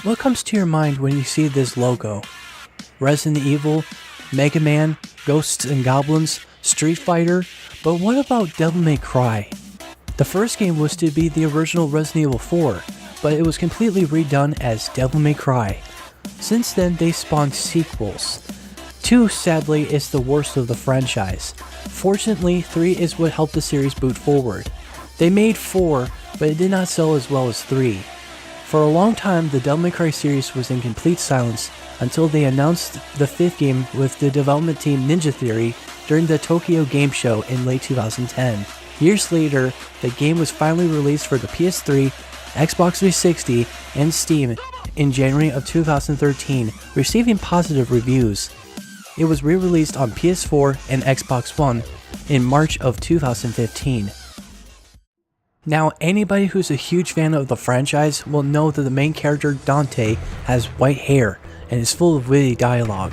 What comes to your mind when you see this logo? Resident Evil, Mega Man, Ghosts and Goblins, Street Fighter, but what about Devil May Cry? The first game was to be the original Resident Evil 4, but it was completely redone as Devil May Cry. Since then, they spawned sequels. 2, sadly, is the worst of the franchise. Fortunately, 3 is what helped the series boot forward. They made 4, but it did not sell as well as 3. For a long time, the Devil May Cry series was in complete silence until they announced the 5th game with the development team Ninja Theory during the Tokyo Game Show in late 2010. Years later, the game was finally released for the PS3, Xbox 360, and Steam in January of 2013, receiving positive reviews. It was re-released on PS4 and Xbox One in March of 2015. Now, anybody who's a huge fan of the franchise will know that the main character, Dante, has white hair and is full of witty dialogue.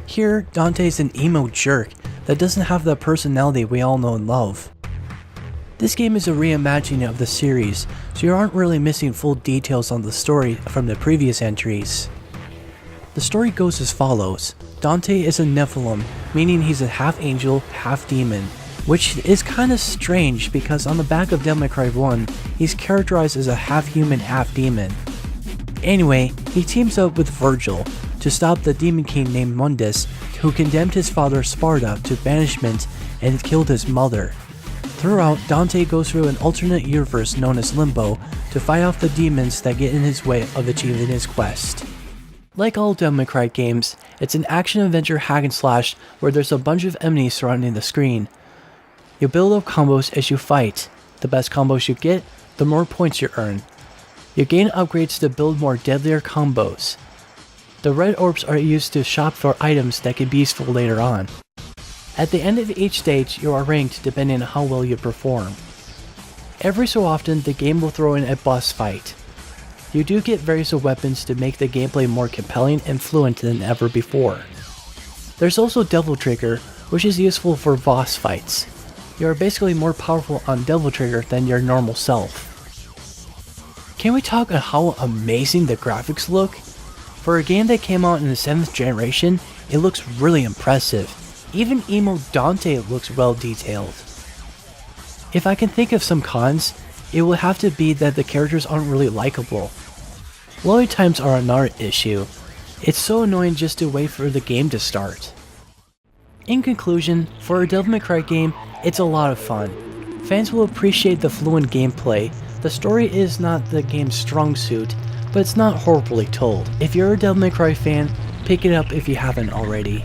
Here, Dante is an emo jerk that doesn't have the personality we all know and love. This game is a reimagining of the series, so you aren't really missing full details on the story from the previous entries. The story goes as follows. Dante is a Nephilim, meaning he's a half angel, half demon. Which is kinda strange because on the back of Devil May Cry 1, he's characterized as a half-human, half-demon. Anyway, he teams up with Virgil to stop the demon king named Mundus, who condemned his father Sparta to banishment and killed his mother. Throughout, Dante goes through an alternate universe known as Limbo to fight off the demons that get in his way of achieving his quest. Like all Devil May Cry games, it's an action-adventure hack-and-slash where there's a bunch of enemies surrounding the screen. You build up combos as you fight. The best combos you get, the more points you earn. You gain upgrades to build more deadlier combos. The red orbs are used to shop for items that can be useful later on. At the end of each stage, you are ranked depending on how well you perform. Every so often, the game will throw in a boss fight. You do get various weapons to make the gameplay more compelling and fluent than ever before. There's also Devil Trigger, which is useful for boss fights. You are basically more powerful on Devil Trigger than your normal self. Can we talk on how amazing the graphics look? For a game that came out in the 7th generation, it looks really impressive. Even emo Dante looks well detailed. If I can think of some cons, it will have to be that the characters aren't really likable. Loading times are another issue. It's so annoying just to wait for the game to start. In conclusion, for a Devil May Cry game, it's a lot of fun. Fans will appreciate the fluent gameplay. The story is not the game's strong suit, but it's not horribly told. If you're a Devil May Cry fan, pick it up if you haven't already.